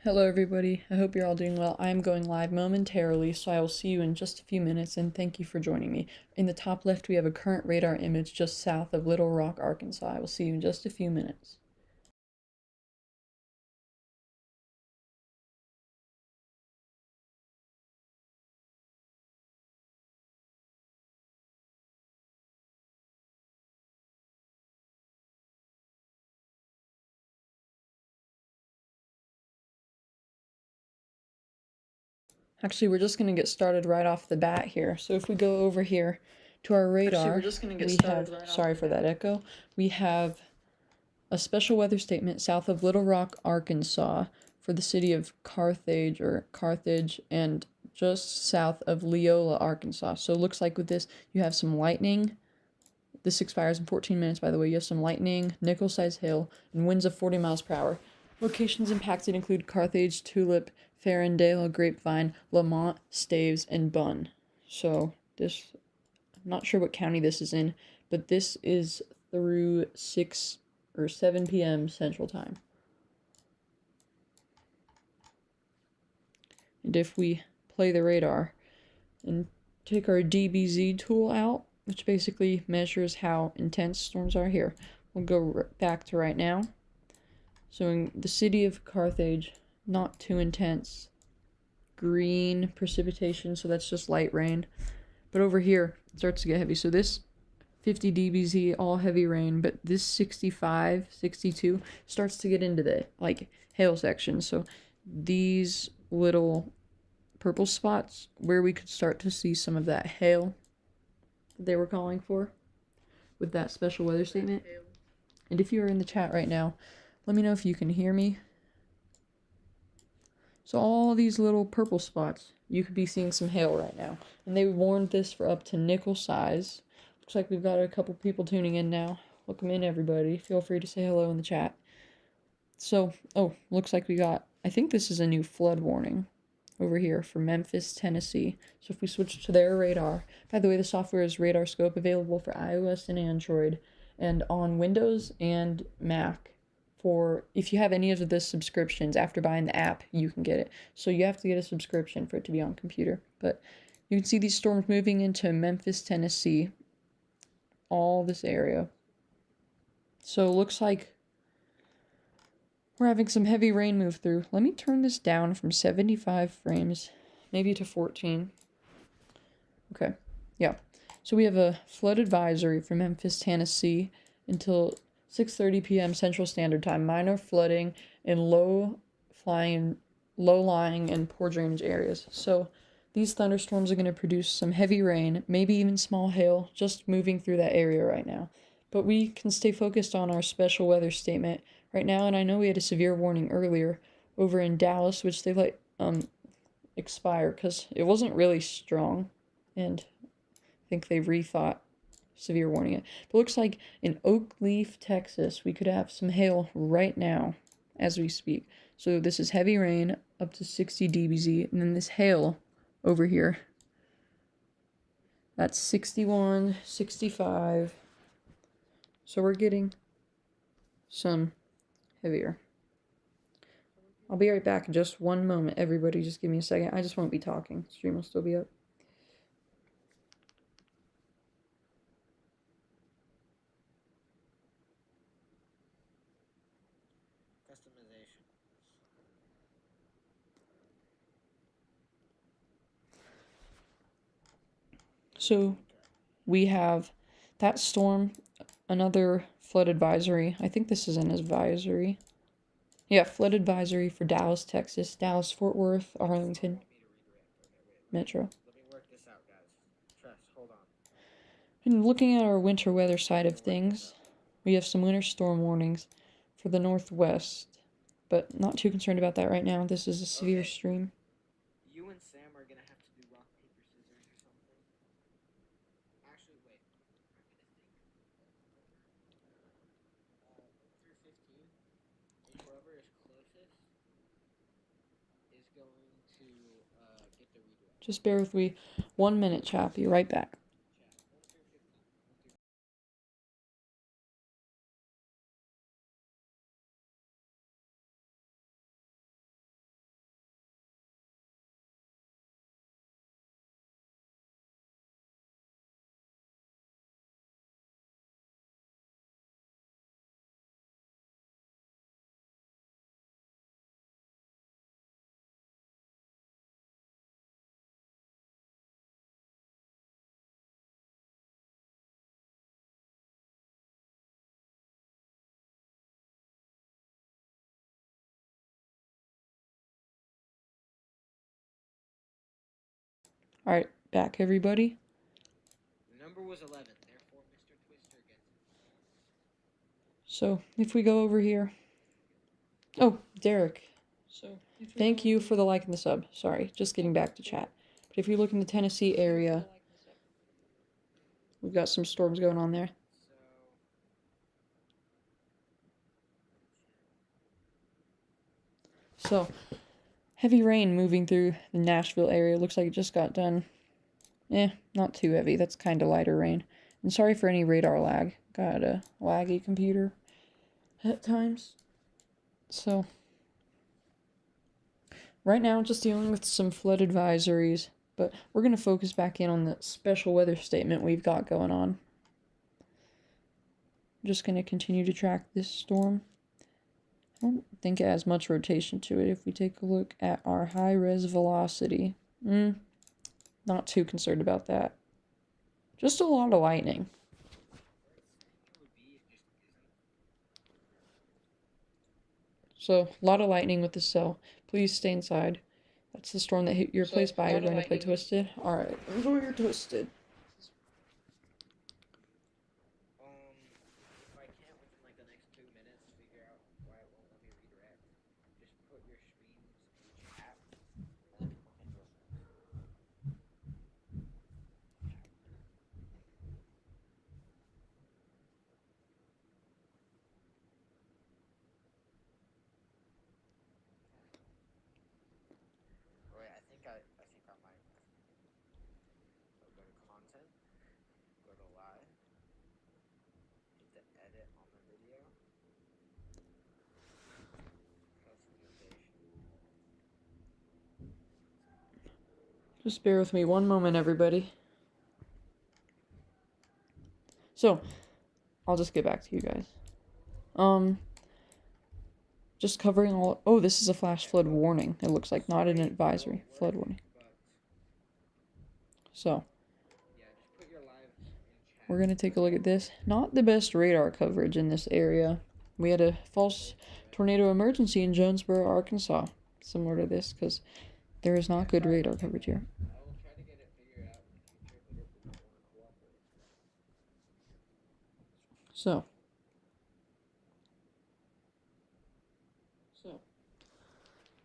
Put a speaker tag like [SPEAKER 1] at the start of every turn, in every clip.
[SPEAKER 1] Hello everybody, I hope you're all doing well. I am going live momentarily, so I will see you in just a few minutes, and thank you for joining me. In the top left, we have a current radar image just south of Little Rock, Arkansas. I will see you in just a few minutes. Actually, we're just going to get started right off the bat here. So if we go over here to our radar, sorry for that echo, we have a special weather statement south of Little Rock, Arkansas for the city of Carthage and just south of Leola, Arkansas. So it looks like with this, you have some lightning. This expires in 14 minutes, by the way. You have some lightning, nickel-sized hail, and winds of 40 miles per hour. Locations impacted include Carthage, Tulip, Farandale, Grapevine, Lamont, Staves, and Bunn. So this, I'm not sure what county this is in, but this is through 6 or 7 p.m. Central Time. And if we play the radar and take our DBZ tool out, which basically measures how intense storms are here, we'll go back to right now. So in the city of Carthage, not too intense. Green precipitation, so that's just light rain. But over here, it starts to get heavy. So this 50 dBz, all heavy rain, but this 65, 62 starts to get into the hail section. So these little purple spots where we could start to see some of that hail that they were calling for with that special weather statement. And if you're in the chat right now, let me know if you can hear me. So all these little purple spots, you could be seeing some hail right now. And they warned this for up to nickel size. Looks like we've got a couple people tuning in now. Welcome in, everybody. Feel free to say hello in the chat. So, looks like we got, I think this is a new flood warning over here for Memphis, Tennessee. So if we switch to their radar, by the way, the software is Radar Scope, available for iOS and Android, and on Windows and Mac. For if you have any of the subscriptions after buying the app, you can get it. So you have to get a subscription for it to be on computer. But you can see these storms moving into Memphis, Tennessee, all this area. So it looks like we're having some heavy rain move through. Let me turn this down from 75 frames, maybe to 14. Okay, yeah. So we have a flood advisory for Memphis, Tennessee until 6:30 p.m. Central Standard Time. Minor flooding in low-lying and poor drainage areas. So these thunderstorms are going to produce some heavy rain, maybe even small hail, just moving through that area right now. But we can stay focused on our special weather statement right now, and I know we had a severe warning earlier over in Dallas, which they let expire because it wasn't really strong, and I think they rethought severe warning it. But it looks like in Oak Leaf, Texas, we could have some hail right now as we speak. So this is heavy rain up to 60 dBz, and then this hail over here, that's 61, 65. So we're getting some heavier. I'll be right back in just one moment. Everybody, just give me a second. I just won't be talking. Stream will still be up. So we have that storm, another flood advisory. I think this is an advisory. Yeah, flood advisory for Dallas, Texas, Dallas, Fort Worth, Arlington Metro. And looking at our winter weather side of things, we have some winter storm warnings for the Northwest, but not too concerned about that right now. This is a severe stream.
[SPEAKER 2] You and Sam are gonna have to do rock, paper, scissors or something. Actually, wait. I'm gonna think. 1 through 15, and whoever is closest is going to get the redirect.
[SPEAKER 1] Just bear with me 1 minute, chat. Be right back. Alright, back everybody.
[SPEAKER 2] The number was 11, therefore Mr. Twister gets it.
[SPEAKER 1] So, if we go over here... Oh, Derek.
[SPEAKER 2] So,
[SPEAKER 1] Thank you for the like and the sub. Sorry, just getting back to chat. But if you look in the Tennessee area, we've got some storms going on there. So, heavy rain moving through the Nashville area. Looks like it just got done. Not too heavy. That's kind of lighter rain. And sorry for any radar lag. Got a laggy computer at times. So, right now, just dealing with some flood advisories. But we're going to focus back in on the special weather statement we've got going on. I'm just going to continue to track this storm. I don't think it has much rotation to it. If we take a look at our high-res velocity, not too concerned about that. Just a lot of lightning. So, a lot of lightning with the cell. Please stay inside. That's the storm that hit your place by. You're going to play Twisted. Alright, enjoy your Twisted.
[SPEAKER 2] If I can't within like the next 2 minutes figure out why it won't let me redirect, just put your streams in chat, and then people can listen. Wait, I think I might. So go to content, go to live, hit the edit on the video, customization.
[SPEAKER 1] Just bear with me one moment, everybody. So, I'll just get back to you guys. Just covering all... Oh, this is a flash flood warning. It looks like, not an advisory. Flood warning. So, we're going to take a look at this. Not the best radar coverage in this area. We had a false tornado emergency in Jonesboro, Arkansas. Similar to this, because there is not good radar coverage here. So,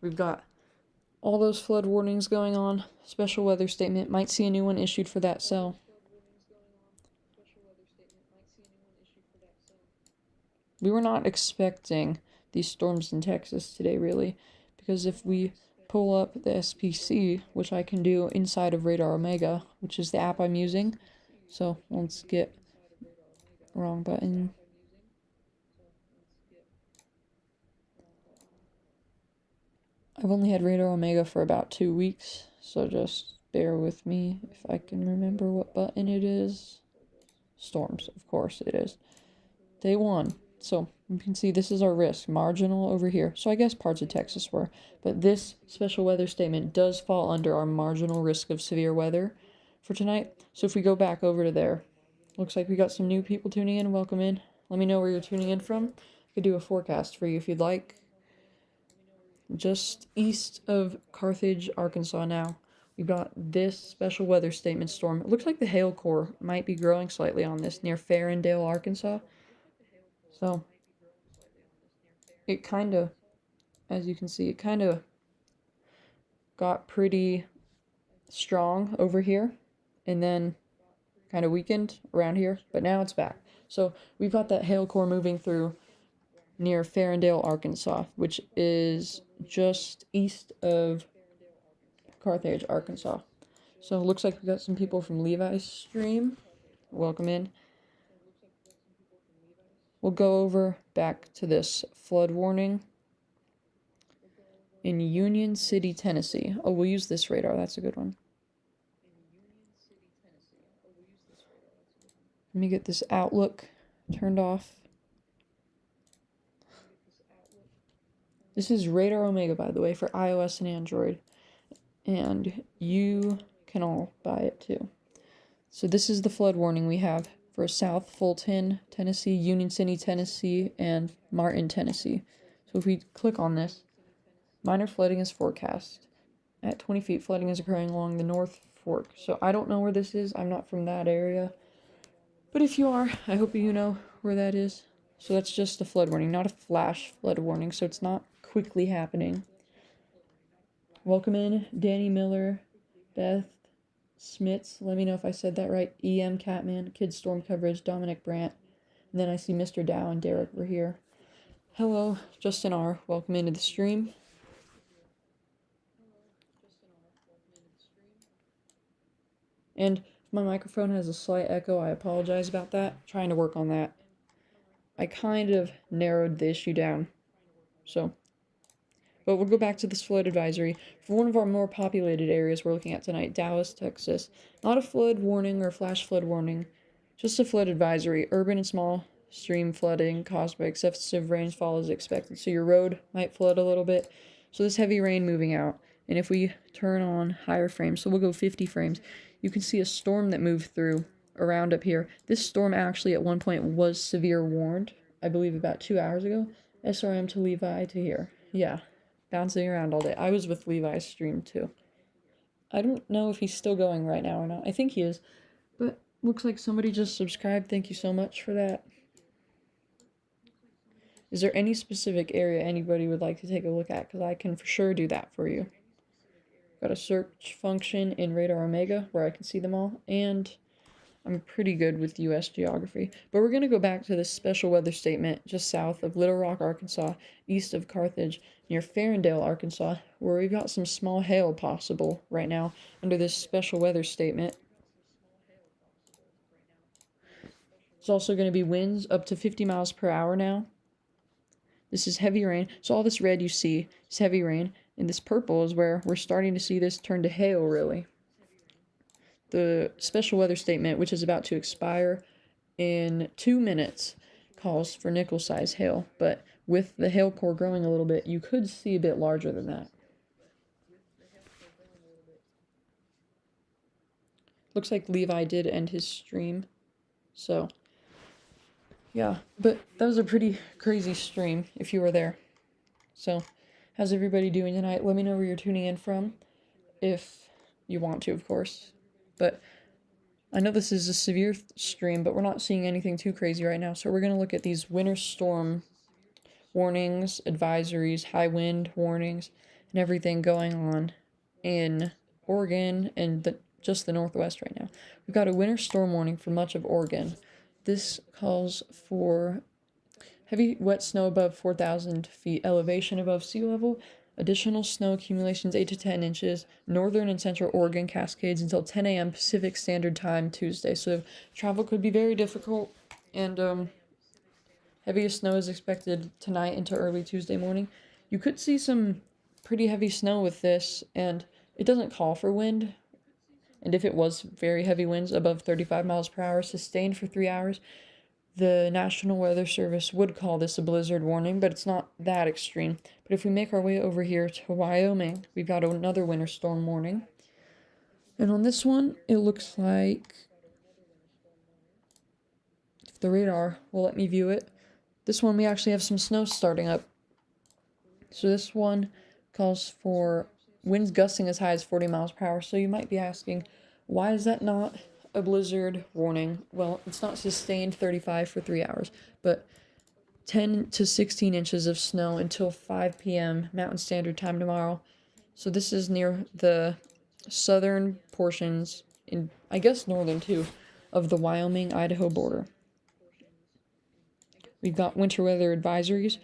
[SPEAKER 1] we've got all those flood warnings going on. Special weather statement. Might see a new one issued for that cell. We were not expecting these storms in Texas today, really, because if we pull up the SPC, which I can do inside of Radar Omega, which is the app I'm using. So, let's get... Wrong button. I've only had Radar Omega for about 2 weeks, so just bear with me if I can remember what button it is. Storms, of course it is. Day 1. So, you can see this is our risk. Marginal over here. So, I guess parts of Texas were. But this special weather statement does fall under our marginal risk of severe weather for tonight. So, if we go back over to there, looks like we got some new people tuning in. Welcome in. Let me know where you're tuning in from. I could do a forecast for you if you'd like. Just east of Carthage, Arkansas now. We've got this special weather statement storm. It looks like the hail core might be growing slightly on this near Farendale, Arkansas. So, it kind of, as you can see, it kind of got pretty strong over here and then kind of weakened around here, but now it's back. So, we've got that hail core moving through near Farendale, Arkansas, which is just east of Carthage, Arkansas. So it looks like we got some people from Levi's stream. Welcome in. We'll go over back to this flood warning in Union City, Tennessee. Oh, we'll use this radar. That's a good one. Let me get this Outlook turned off. This is Radar Omega, by the way, for iOS and Android. And you can all buy it too. So this is the flood warning we have for South Fulton, Tennessee, Union City, Tennessee, and Martin, Tennessee. So if we click on this, minor flooding is forecast. At 20 feet, flooding is occurring along the North Fork. So I don't know where this is. I'm not from that area. But if you are, I hope you know where that is. So that's just a flood warning, not a flash flood warning. So it's not quickly happening. Welcome in, Danny Miller, Beth Smits. Let me know if I said that right. EM Catman, Kids Storm Coverage, Dominic Brandt. And then I see Mr. Dow and Derek were here. Hello, Justin R. Welcome into the stream. And if my microphone has a slight echo, I apologize about that. I'm trying to work on that. I kind of narrowed the issue down. But we'll go back to this flood advisory. For one of our more populated areas we're looking at tonight, Dallas, Texas. Not a flood warning or flash flood warning, just a flood advisory. Urban and small stream flooding caused by excessive rainfall is expected. So your road might flood a little bit. So this heavy rain moving out. And if we turn on higher frames, so we'll go 50 frames, you can see a storm that moved through around up here. This storm actually at one point was severe warned, I believe about 2 hours ago. SRM to Levi to here. Yeah. Bouncing around all day. I was with Levi's stream too. I don't know if he's still going right now or not. I think he is. But looks like somebody just subscribed. Thank you so much for that. Is there any specific area anybody would like to take a look at? Because I can for sure do that for you. Got a search function in Radar Omega where I can see them all. And I'm pretty good with U.S. geography. But we're going to go back to this special weather statement just south of Little Rock, Arkansas, east of Carthage, near Farrendale, Arkansas, where we've got some small hail possible right now under this special weather statement. It's also going to be winds up to 50 miles per hour now. This is heavy rain. So all this red you see is heavy rain, and this purple is where we're starting to see this turn to hail, really. The special weather statement, which is about to expire in 2 minutes, calls for nickel-size hail, but with the hail core growing a little bit, you could see a bit larger than that. Looks like Levi did end his stream, so yeah, but that was a pretty crazy stream if you were there. So how's everybody doing tonight? Let me know where you're tuning in from, if you want to, of course. But I know this is a severe stream, but we're not seeing anything too crazy right now. So we're going to look at these winter storm warnings, advisories, high wind warnings, and everything going on in Oregon and just the Northwest right now. We've got a winter storm warning for much of Oregon. This calls for heavy wet snow above 4,000 feet elevation above sea level, additional snow accumulations 8 to 10 inches, northern and central Oregon Cascades until 10 a.m. Pacific Standard Time Tuesday. So travel could be very difficult, and heaviest snow is expected tonight into early Tuesday morning. You could see some pretty heavy snow with this, and it doesn't call for wind. And if it was very heavy winds above 35 miles per hour sustained for 3 hours, the National Weather Service would call this a blizzard warning, but it's not that extreme. But if we make our way over here to Wyoming, we've got another winter storm warning. And on this one, it looks like, if the radar will let me view it, this one we actually have some snow starting up. So this one calls for winds gusting as high as 40 miles per hour. So you might be asking, why is that not a blizzard warning? Well, it's not sustained 35 for 3 hours, but 10 to 16 inches of snow until 5 p.m. Mountain Standard Time tomorrow. So this is near the southern portions, in I guess northern too, of the Wyoming-Idaho border. We've got winter weather advisories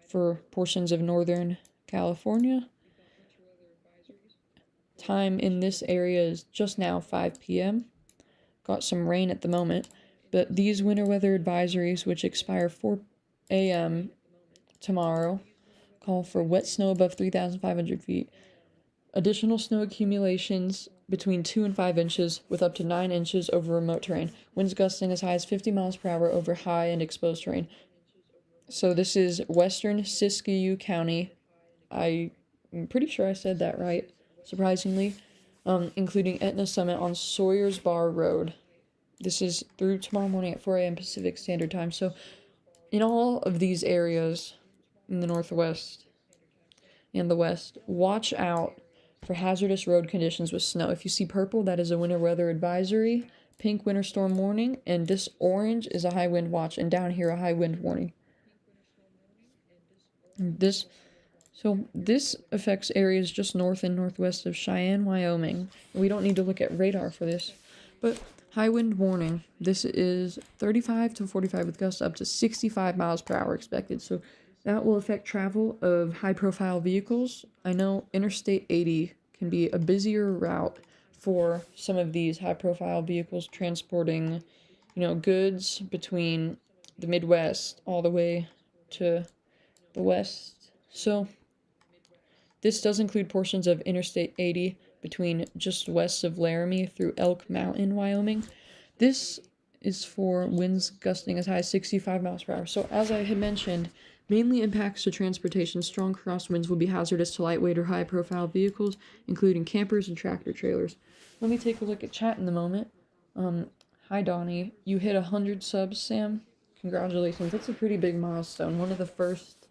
[SPEAKER 1] for portions of northern California. Time in this area is just now 5 p.m. Got some rain at the moment, but these winter weather advisories, which expire 4 a.m. tomorrow, call for wet snow above 3,500 feet, additional snow accumulations between 2 and 5 inches with up to 9 inches over remote terrain, winds gusting as high as 50 miles per hour over high and exposed terrain. So this is western Siskiyou County. I'm pretty sure I said that right, surprisingly, including Etna Summit on Sawyers Bar Road. This is through tomorrow morning at 4 a.m. Pacific Standard Time. So in all of these areas in the Northwest and the West, watch out for hazardous road conditions with snow. If you see purple, that is a winter weather advisory. Pink, winter storm warning. And this orange is a high wind watch. And down here, a high wind warning. This affects areas just north and northwest of Cheyenne, Wyoming. We don't need to look at radar for this. But high wind warning. This is 35 to 45 with gusts up to 65 miles per hour expected. So that will affect travel of high-profile vehicles. I know Interstate 80 can be a busier route for some of these high-profile vehicles transporting, goods between the Midwest all the way to the West. So this does include portions of Interstate 80 between just west of Laramie through Elk Mountain, Wyoming. This is for winds gusting as high as 65 miles per hour. So as I had mentioned, mainly impacts to transportation. Strong crosswinds will be hazardous to lightweight or high-profile vehicles, including campers and tractor trailers. Let me take a look at chat in the moment. Hi, Donnie. You hit 100 subs, Sam. Congratulations. That's a pretty big milestone. One of the first...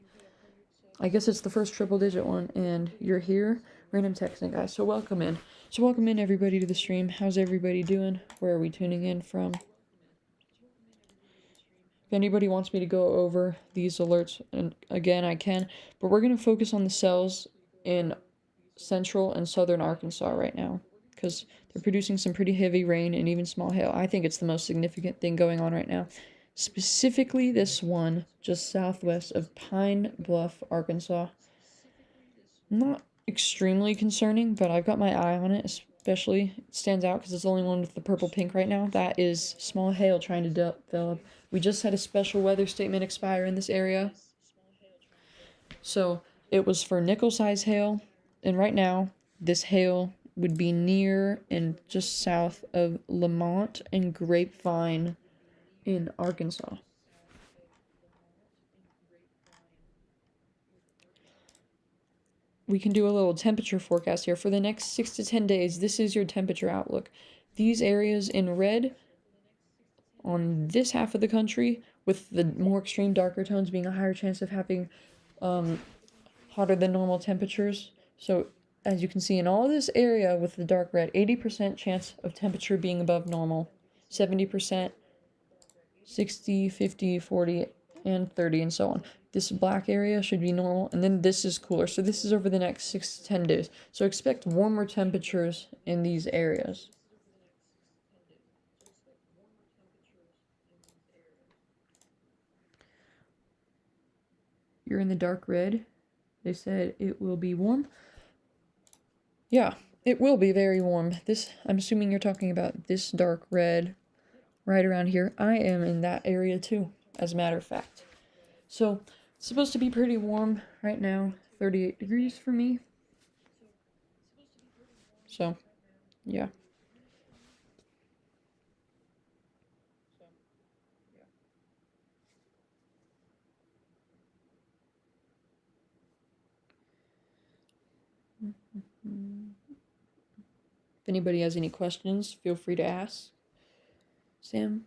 [SPEAKER 1] I guess it's the first triple-digit one, and you're here. Random texting, guys. So welcome in. So welcome in, everybody, to the stream. How's everybody doing? Where are we tuning in from? If anybody wants me to go over these alerts, and again, I can. But we're going to focus on the cells in central and southern Arkansas right now, because they're producing some pretty heavy rain and even small hail. I think it's the most significant thing going on right now. Specifically this one just southwest of Pine Bluff, Arkansas. Not extremely concerning, but I've got my eye on it. Especially, it stands out because it's the only one with the purple pink right now. That is small hail trying to develop. We just had a special weather statement expire in this area. So it was for nickel-size hail, and right now this hail would be near and just south of Lamont and Grapevine in Arkansas. We can do a little temperature forecast here. For the next 6 to 10 days, this is your temperature outlook. These areas in red on this half of the country, with the more extreme darker tones being a higher chance of having hotter than normal temperatures. So as you can see in all this area with the dark red, 80% chance of temperature being above normal, 70%, 60, 50, 40, and 30, and so on. This black area should be normal, and then this is cooler. So this is over the next 6 to 10 days. So expect warmer temperatures in these areas. You're in the dark red. They said it will be warm. Yeah, it will be very warm. I'm assuming you're talking about this dark red right around here. I am in that area too, as a matter of fact. So it's supposed to be pretty warm right now, 38 degrees for me. So, yeah. If anybody has any questions, feel free to ask. Sam?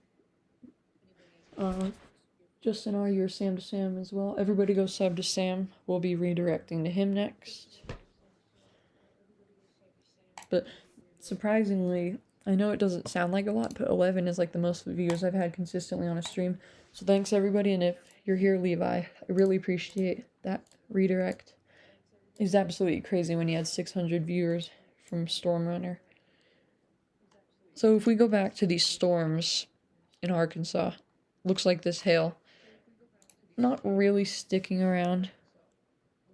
[SPEAKER 1] Justin R., you're Sam to Sam as well. Everybody go sub to Sam. We'll be redirecting to him next. But surprisingly, I know it doesn't sound like a lot, but 11 is like the most views I've had consistently on a stream. So thanks everybody, and if you're here, Levi, I really appreciate that redirect. It's absolutely crazy when he had 600 viewers from Stormrunner. So if we go back to these storms in Arkansas, looks like this hail. Not really sticking around.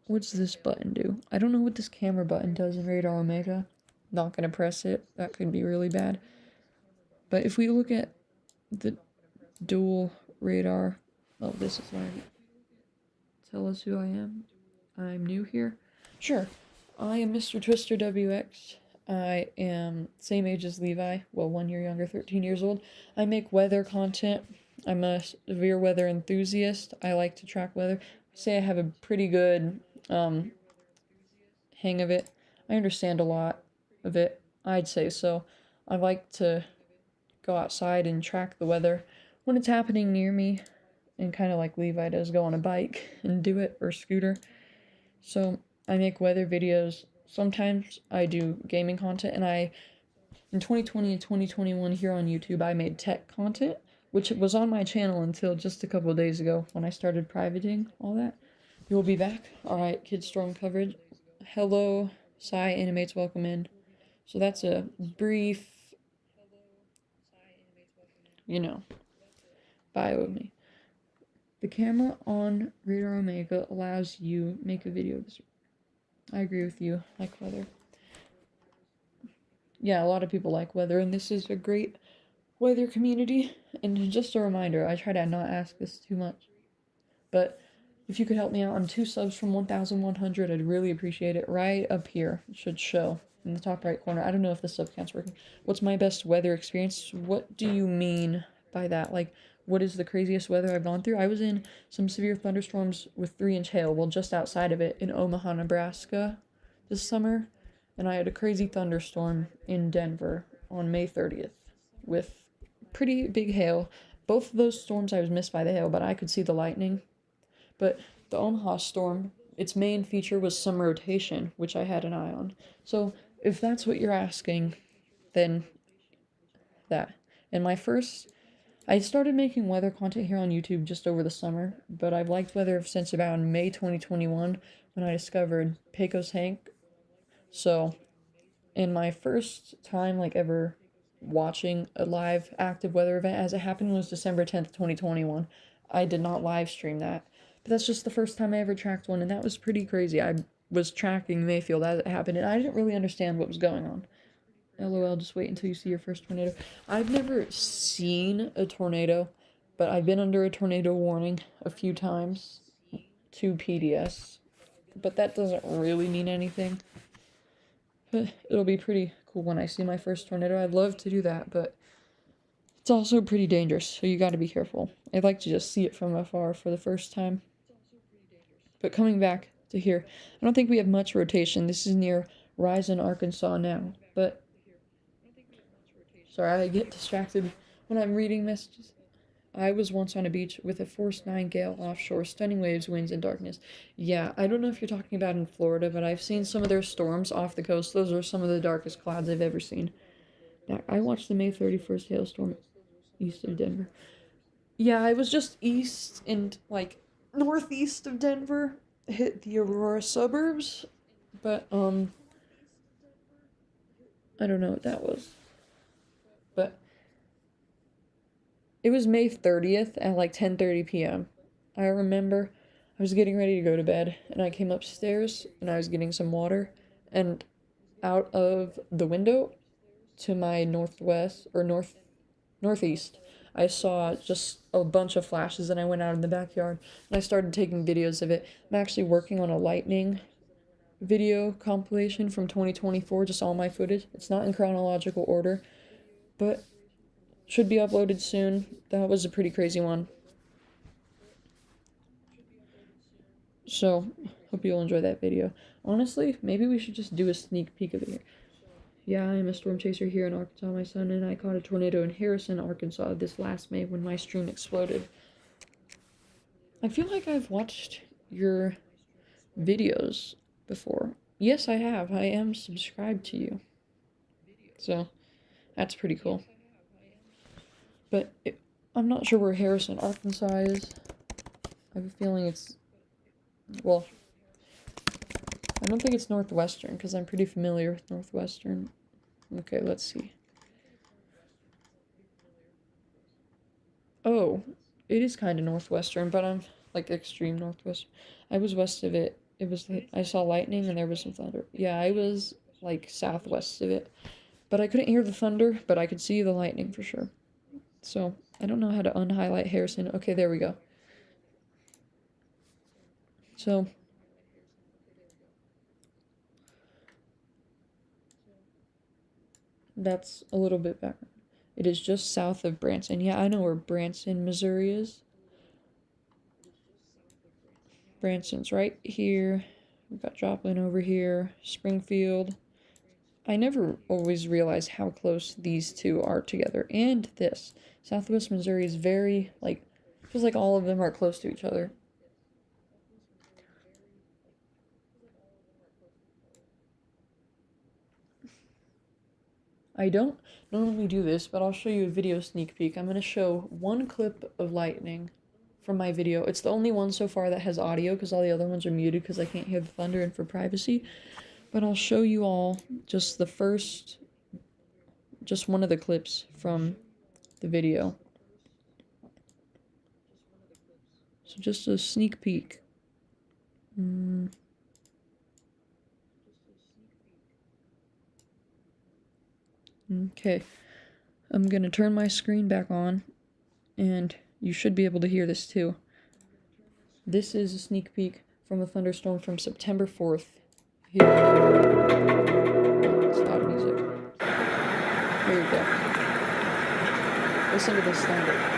[SPEAKER 1] What's this button do? I don't know what this camera button does in Radar Omega. Not gonna press it. That could be really bad. But if we look at the dual radar... Oh, this is right. Tell us who I am. I'm new here. Sure. I am Mr. Twister WX. I am same age as Levi. Well, 1 year younger, 13 years old. I make weather content. I'm a severe weather enthusiast. I like to track weather. I say I have a pretty good hang of it. I understand a lot of it. I'd say so. I like to go outside and track the weather when it's happening near me, and kind of like Levi does, go on a bike and do it, or scooter. So I make weather videos sometimes I do gaming content, and in 2020 and 2021 here on YouTube, I made tech content, which was on my channel until just a couple of days ago when I started privating all that. You'll be back. Alright, Kid Storm coverage. Hello, Psy Animates, welcome in. So that's a brief, bio of me. The camera on Radar Omega allows you make a video. I agree with you, like weather. Yeah, a lot of people like weather, and this is a great weather community. And just a reminder, I try to not ask this too much, but if you could help me out, I'm 2 subs from 1,100. I'd really appreciate it. Right up here, it should show in the top right corner. I don't know if the sub count's working. What's my best weather experience? What do you mean by that? Like, what is the craziest weather I've gone through? I was in some severe thunderstorms with 3-inch hail, well, just outside of it in Omaha, Nebraska this summer. And I had a crazy thunderstorm in Denver on May 30th with pretty big hail. Both of those storms I was missed by the hail, but I could see the lightning. But the Omaha storm, its main feature was some rotation, which I had an eye on. So if that's what you're asking, then that. And I started making weather content here on YouTube just over the summer, but I've liked weather since about May 2021 when I discovered Pecos Hank. So in my first time ever watching a live active weather event as it happened was December 10th, 2021. I did not live stream that. But that's just the first time I ever tracked one, and that was pretty crazy. I was tracking Mayfield as it happened, and I didn't really understand what was going on. LOL, just wait until you see your first tornado. I've never seen a tornado, but I've been under a tornado warning a few times to PDS. But that doesn't really mean anything. But it'll be pretty cool when I see my first tornado. I'd love to do that, but it's also pretty dangerous, so you gotta be careful. I'd like to just see it from afar for the first time. But coming back to here, I don't think we have much rotation. This is near Rison, Arkansas now, but sorry, I get distracted when I'm reading messages. I was once on a beach with a force 9 gale offshore, stunning waves, winds, and darkness. Yeah, I don't know if you're talking about in Florida, but I've seen some of their storms off the coast. Those are some of the darkest clouds I've ever seen. Now, I watched the May 31st hailstorm east of Denver. Yeah, I was just east and northeast of Denver, hit the Aurora suburbs, but I don't know what that was. But it was May 30th at 10:30 p.m. I remember I was getting ready to go to bed, and I came upstairs, and I was getting some water, and out of the window to my northeast, I saw just a bunch of flashes, and I went out in the backyard, and I started taking videos of it. I'm actually working on a lightning video compilation from 2024, just all my footage. It's not in chronological order, but should be uploaded soon. That was a pretty crazy one. So, hope you'll enjoy that video. Honestly, maybe we should just do a sneak peek of it here. Yeah, I'm a storm chaser here in Arkansas. My son and I caught a tornado in Harrison, Arkansas this last May when my stream exploded. I feel like I've watched your videos before. Yes, I have. I am subscribed to you. So, that's pretty cool. But I'm not sure where Harrison, Arkansas is. I have a feeling it's... Well, I don't think it's Northwestern, because I'm pretty familiar with Northwestern. Okay, let's see. Oh, it is kind of Northwestern, but I'm extreme Northwestern. I was west of it. I saw lightning and there was some thunder. Yeah, I was southwest of it. But I couldn't hear the thunder, but I could see the lightning for sure. So, I don't know how to unhighlight Harrison. Okay, there we go. So, that's a little bit background. It is just south of Branson. Yeah, I know where Branson, Missouri is. Branson's right here. We've got Joplin over here. Springfield. I never always realize how close these two are together. And this. Southwest Missouri is very, feels like all of them are close to each other. I don't normally do this, but I'll show you a video sneak peek. I'm going to show one clip of lightning from my video. It's the only one so far that has audio because all the other ones are muted because I can't hear the thunder and for privacy. But I'll show you all just one of the clips from the video. So just a sneak peek. Okay, I'm gonna turn my screen back on, and you should be able to hear this too. This is a sneak peek from a thunderstorm from September 4th. Here. It's loud music. Here we go. Listen to this thunder.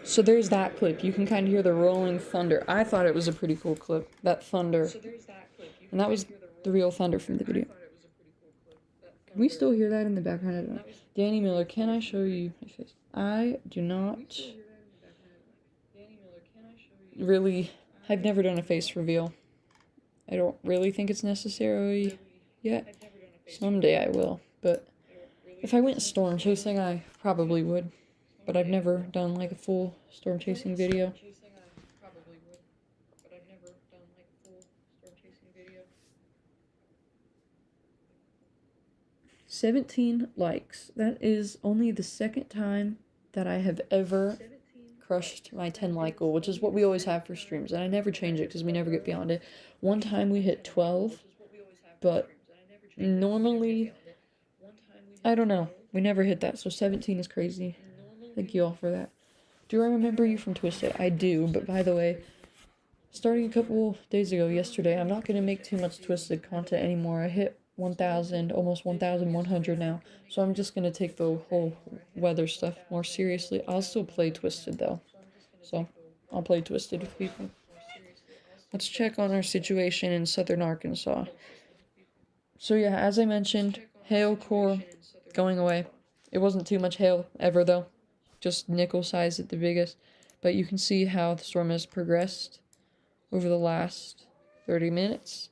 [SPEAKER 1] So there's that clip. You can kind of hear the rolling thunder. I thought it was a pretty cool clip, that thunder. And that was the real thunder from the video. Can we still hear that in the background? I don't know. Danny Miller, can I show you my face? I do not really... I've never done a face reveal. I don't really think it's necessary yet. Someday I will, but if I went storm chasing, I probably would. But I've never done like a full storm chasing video. 17 likes. That is only the second time that I have ever crushed my 10 like goal, which is what we always have for streams, and I never change it because we never get beyond it. One time we hit 12, but normally, I don't know, we never hit that, so 17 is crazy. Thank you all for that. Do I remember you from Twisted? I do, but by the way, starting a couple days ago, yesterday, I'm not going to make too much Twisted content anymore. I hit 1,000, almost 1,100 now, so I'm just going to take the whole weather stuff more seriously. I'll still play Twisted, though, so I'll play Twisted with people. Let's check on our situation in southern Arkansas. So yeah, as I mentioned, hail core going away. It wasn't too much hail ever, though. Just nickel size at the biggest. But you can see how the storm has progressed over the last 30 minutes.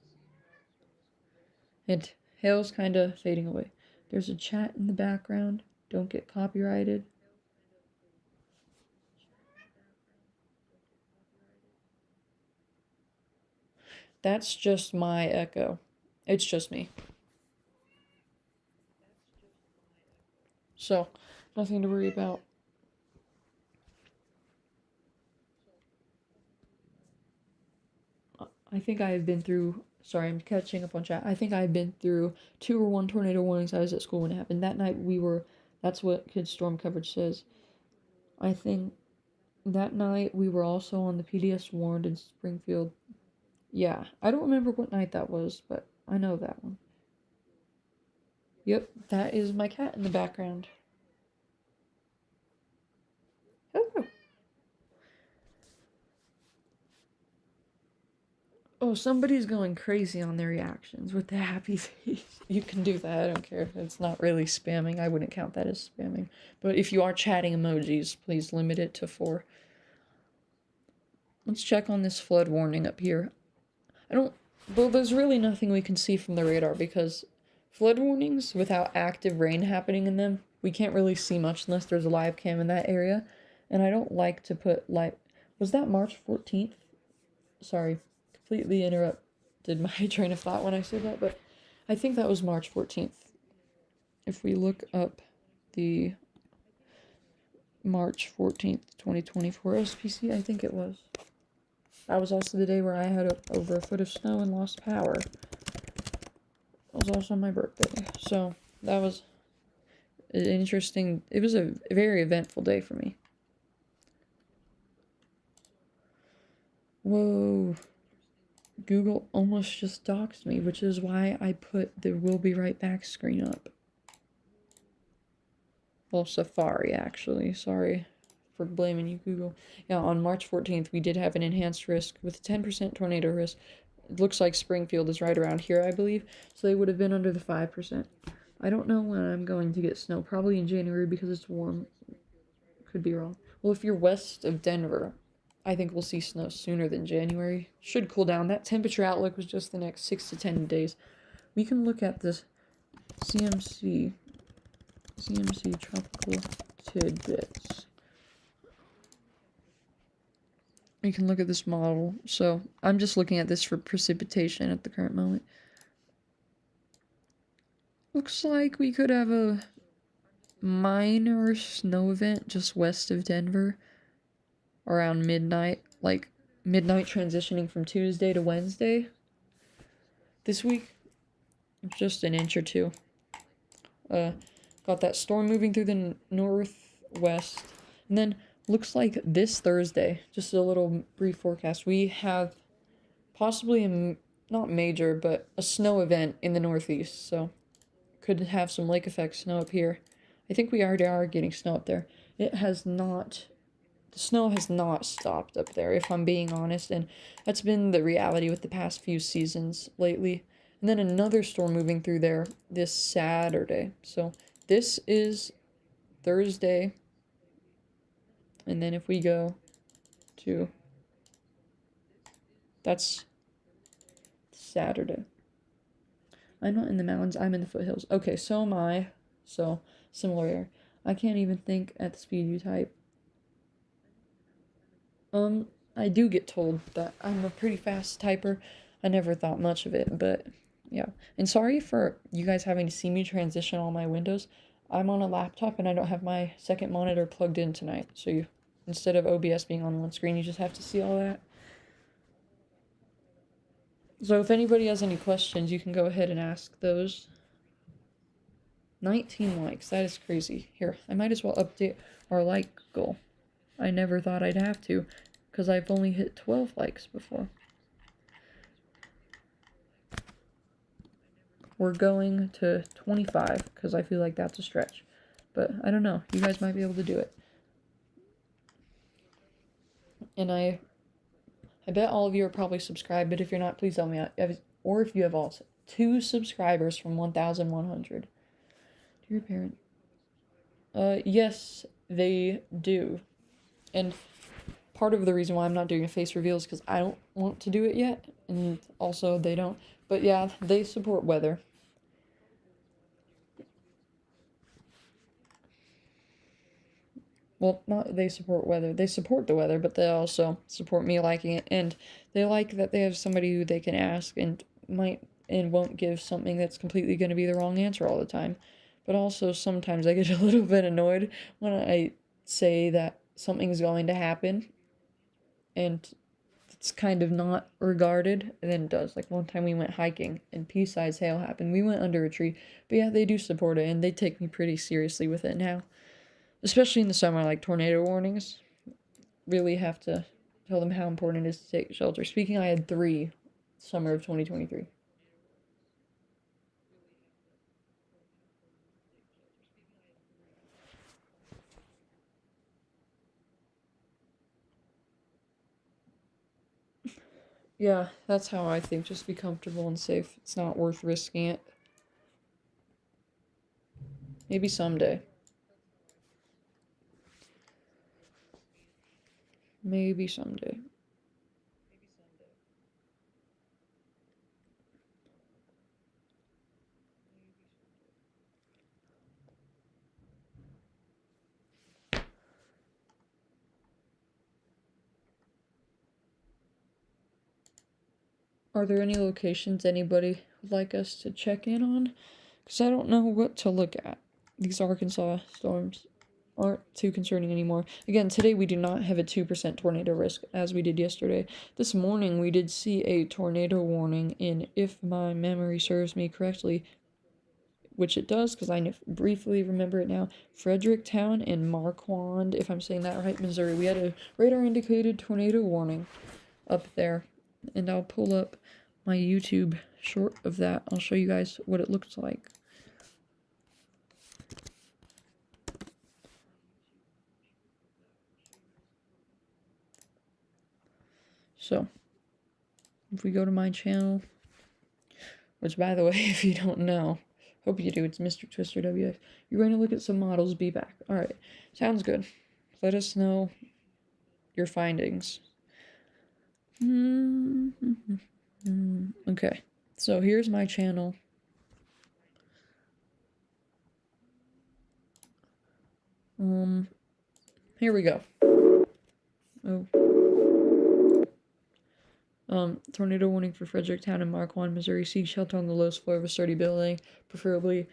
[SPEAKER 1] And hail's kind of fading away. There's a chat in the background. Don't get copyrighted. That's just my echo. It's just me. So, nothing to worry about. I think I have been through... Sorry, I'm catching up on chat. I think I've been through 2 or 1 tornado warnings. I was at school when it happened. That night we were... That's what Kids Storm coverage says. I think that night we were also on the PDS warned in Springfield. Yeah, I don't remember what night that was, but I know that one. Yep, that is my cat in the background. Hello. Oh, somebody's going crazy on their reactions with the happy face. You can do that, I don't care. It's not really spamming. I wouldn't count that as spamming. But if you are chatting emojis, please limit it to 4. Let's check on this flood warning up here. Well, there's really nothing we can see from the radar because flood warnings without active rain happening in them, we can't really see much unless there's a live cam in that area. And I don't like to put was that March 14th? Sorry, completely interrupted my train of thought when I said that, but I think that was March 14th. If we look up the March 14th, 2024 SPC, I think it was. That was also the day where I had over a foot of snow and lost power. That was also my birthday. So, that was an interesting... It was a very eventful day for me. Whoa. Google almost just doxed me, which is why I put the "We'll be right back" screen up. Well, Safari, actually. Sorry for blaming you, Google. Yeah, on March 14th, we did have an enhanced risk with a 10% tornado risk. It looks like Springfield is right around here, I believe, so they would have been under the 5%. I don't know when I'm going to get snow, probably in January because it's warm. Could be wrong. Well, if you're west of Denver, I think we'll see snow sooner than January. Should cool down. That temperature outlook was just the next 6 to 10 days. We can look at this CMC tropical tidbits. We can look at this model. So I'm just looking at this for precipitation at the current moment. Looks like we could have a minor snow event just west of Denver around midnight, like midnight transitioning from Tuesday to Wednesday this week. Just an inch or two. Got that storm moving through the northwest, and then looks like this Thursday, just a little brief forecast, we have possibly a, not major, but a snow event in the northeast, so could have some lake effect snow up here. I think we already are getting snow up there. It has not, the snow has not stopped up there, if I'm being honest, and that's been the reality with the past few seasons lately. And then another storm moving through there this Saturday. So this is Thursday. And then if we go to, that's Saturday. I'm not in the mountains, I'm in the foothills. Okay, so am I. So, similar air. I can't even think at the speed you type. I do get told that I'm a pretty fast typer. I never thought much of it, but yeah. And sorry for you guys having to see me transition all my windows. I'm on a laptop and I don't have my second monitor plugged in tonight. So you, instead of OBS being on one screen, you just have to see all that. So if anybody has any questions, you can go ahead and ask those. 19 likes, that is crazy. Here, I might as well update our like goal. I never thought I'd have to, because I've only hit 12 likes before. We're going to 25, because I feel like that's a stretch. But I don't know, you guys might be able to do it. And I bet all of you are probably subscribed, but if you're not, please help me out. Or if you have also 2 subscribers from 1,100. Dear parent. Yes, they do. And part of the reason why I'm not doing a face reveal is because I don't want to do it yet. And also they don't. But yeah, they support weather. Well, not they support weather. They support the weather, but they also support me liking it. And they like that they have somebody who they can ask and might and won't give something that's completely going to be the wrong answer all the time. But also sometimes I get a little bit annoyed when I say that something's going to happen and it's kind of not regarded, and then it does. Like one time we went hiking and pea-sized hail happened. We went under a tree. But yeah, they do support it and they take me pretty seriously with it now. Especially in the summer, like tornado warnings. Really have to tell them how important it is to take shelter. Speaking, I had 3 summer of 2023. Yeah, that's how I think. Just be comfortable and safe. It's not worth risking it. Maybe someday. Maybe someday. Are there any locations anybody would like us to check in on? Because I don't know what to look at. These Arkansas storms aren't too concerning anymore. Again, today we do not have a 2% tornado risk as we did yesterday. This morning we did see a tornado warning in, if my memory serves me correctly, which it does because I briefly remember it now, Fredericktown and Marquand, if I'm saying that right, Missouri. We had a radar indicated tornado warning up there. And I'll pull up my YouTube short of that. I'll show you guys what it looks like. So, if we go to my channel, which by the way, if you don't know, hope you do, it's Mr. Twister WF. You're going to look at some models, be back. Alright, sounds good. Let us know your findings. Okay, so here's my channel. Here we go. Tornado warning for Fredericktown and Marquand, Missouri. Seek shelter on the lowest floor of a sturdy building, preferably.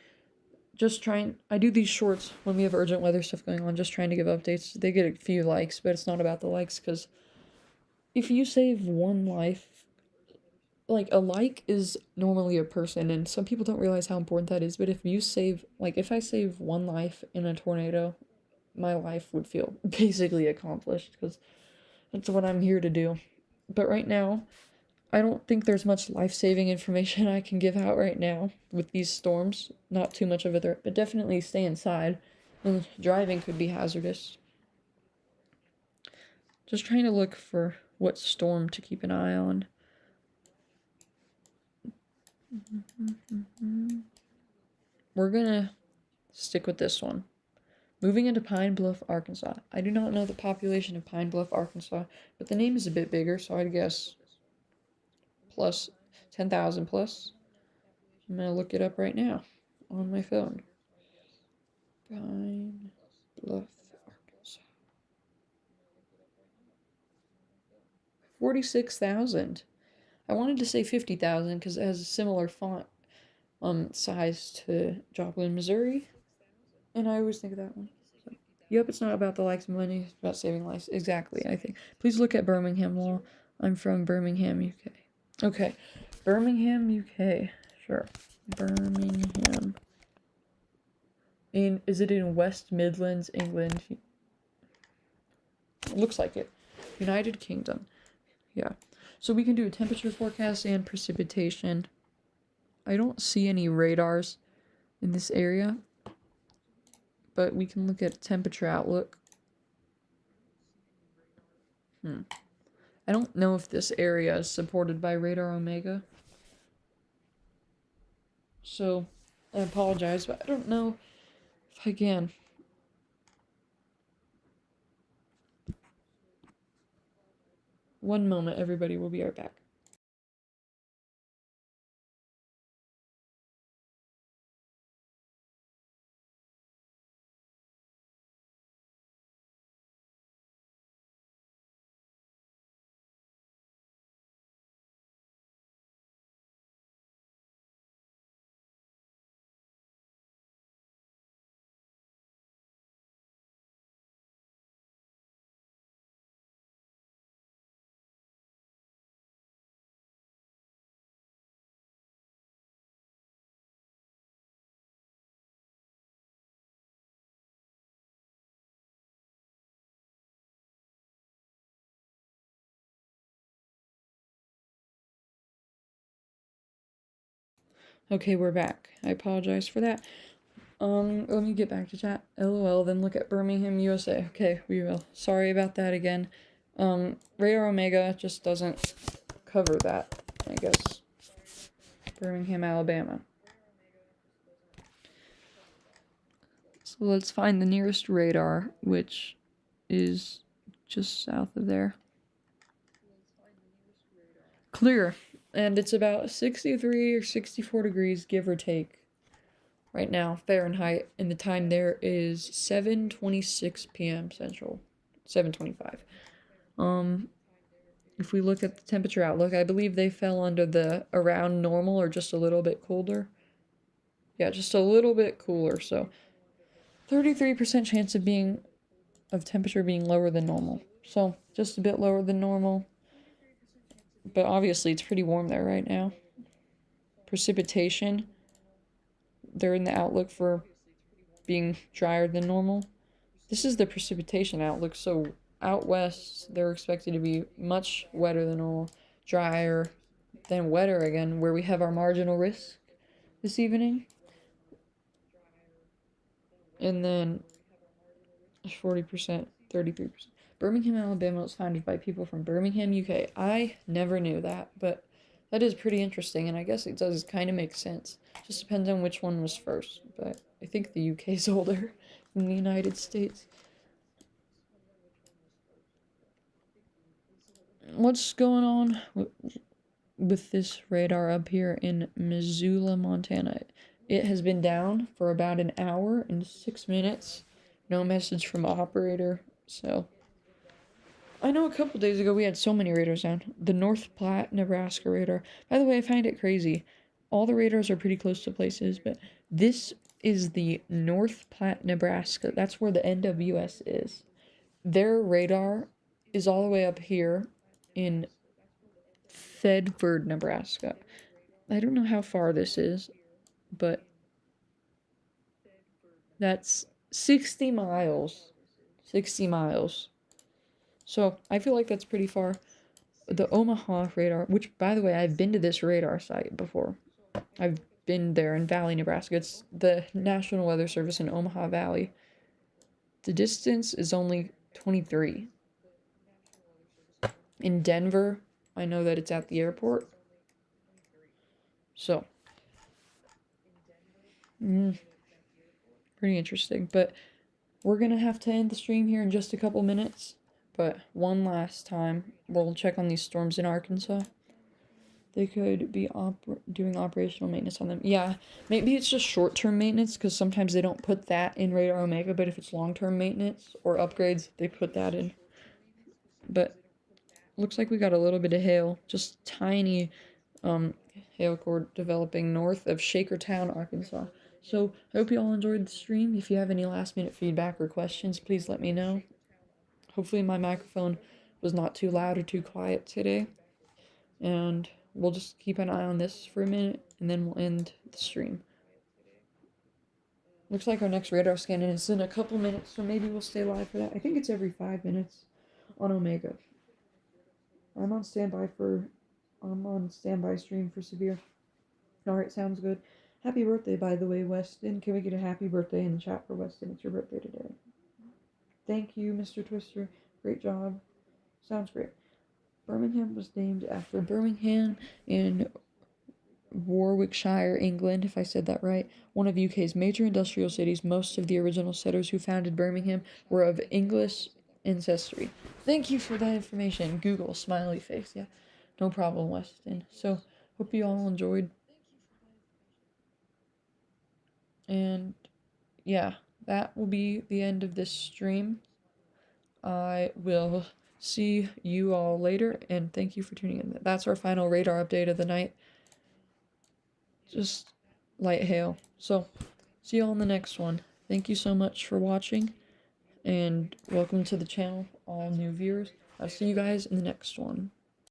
[SPEAKER 1] I do these shorts when we have urgent weather stuff going on, just trying to give updates. They get a few likes, but it's not about the likes, because if you save one life, like, a like is normally a person, and some people don't realize how important that is, but if I save one life in a tornado, my life would feel basically accomplished, because that's what I'm here to do. But right now, I don't think there's much life-saving information I can give out right now with these storms. Not too much of a threat, but definitely stay inside. And driving could be hazardous. Just trying to look for what storm to keep an eye on. We're gonna stick with this one. Moving into Pine Bluff, Arkansas. I do not know the population of Pine Bluff, Arkansas, but the name is a bit bigger, so I'd guess plus 10,000 plus. I'm gonna look it up right now on my phone. Pine Bluff, Arkansas. 46,000. I wanted to say 50,000 because it has a similar font size to Joplin, Missouri. And I always think of that one. So, yep, it's not about the likes of money, it's about saving lives. Exactly, I think. Please look at Birmingham law. I'm from Birmingham, UK. Okay, Birmingham, UK. Sure. Birmingham. Is it in West Midlands, England? Looks like it. United Kingdom. Yeah. So we can do a temperature forecast and precipitation. I don't see any radars in this area, but we can look at temperature outlook. I don't know if this area is supported by radar Omega. So I apologize, but I don't know if I can. One moment, everybody. We'll be right back. Okay, we're back. I apologize for that. Let me get back to chat. LOL, then look at Birmingham, USA. Okay, we will. Sorry about that again. Radar Omega just doesn't cover that, I guess. Birmingham, Alabama. So let's find the nearest radar, which is just south of there. Clear. And it's about 63 or 64 degrees, give or take, right now, Fahrenheit, and the time there is 7:26 p.m. Central. 7:25. If we look at the temperature outlook, I believe they fell under the around normal or just a little bit colder. Yeah, just a little bit cooler, so 33% chance of temperature being lower than normal. So, just a bit lower than normal. But obviously it's pretty warm there right now. Precipitation, they're in the outlook for being drier than normal. This is the precipitation outlook, so out west, they're expected to be much wetter than normal, drier, then wetter again, where we have our marginal risk this evening. And then 40%, 33%. Birmingham, Alabama was founded by people from Birmingham, UK. I never knew that, but that is pretty interesting, and I guess it does kind of make sense. Just depends on which one was first, but I think the UK is older than the United States. What's going on with this radar up here in Missoula, Montana? It has been down for about an hour and 6 minutes. No message from operator, so... I know a couple days ago we had so many radars down. The North Platte, Nebraska radar. By the way, I find it crazy. All the radars are pretty close to places, but this is the North Platte, Nebraska. That's where the NWS is. Their radar is all the way up here in Thedford, Nebraska. I don't know how far this is, but that's 60 miles. 60 miles. So I feel like that's pretty far. The Omaha radar, which, by the way, I've been to this radar site before. I've been there in Valley, Nebraska. It's the National Weather Service in Omaha Valley. The distance is only 23. In Denver, I know that it's at the airport. So, pretty interesting. But we're going to have to end the stream here in just a couple minutes. But one last time, we'll check on these storms in Arkansas. They could be doing operational maintenance on them. Yeah, maybe it's just short-term maintenance, because sometimes they don't put that in Radar Omega, but if it's long-term maintenance or upgrades, they put that in. But looks like we got a little bit of hail, just tiny hail core developing north of Shakertown, Arkansas. So, I hope you all enjoyed the stream. If you have any last-minute feedback or questions, please let me know. Hopefully my microphone was not too loud or too quiet today. And we'll just keep an eye on this for a minute, and then we'll end the stream. Looks like our next radar scan is in a couple minutes, so maybe we'll stay live for that. I think it's every 5 minutes on Omega. I'm on standby stream for Severe. Alright, sounds good. Happy birthday, by the way, Weston. Can we get a happy birthday in the chat for Weston? It's your birthday today. Thank you, Mr. Twister. Great job. Sounds great. Birmingham was named after Birmingham in Warwickshire, England, if I said that right. One of UK's major industrial cities. Most of the original settlers who founded Birmingham were of English ancestry. Thank you for that information. Google, smiley face. Yeah, no problem, Weston. So, hope you all enjoyed. And, yeah, that will be the end of this stream. I will see you all later, and thank you for tuning in. That's our final radar update of the night. Just light hail. So, see you all in the next one. Thank you so much for watching, and welcome to the channel, all new viewers. I'll see you guys in the next one.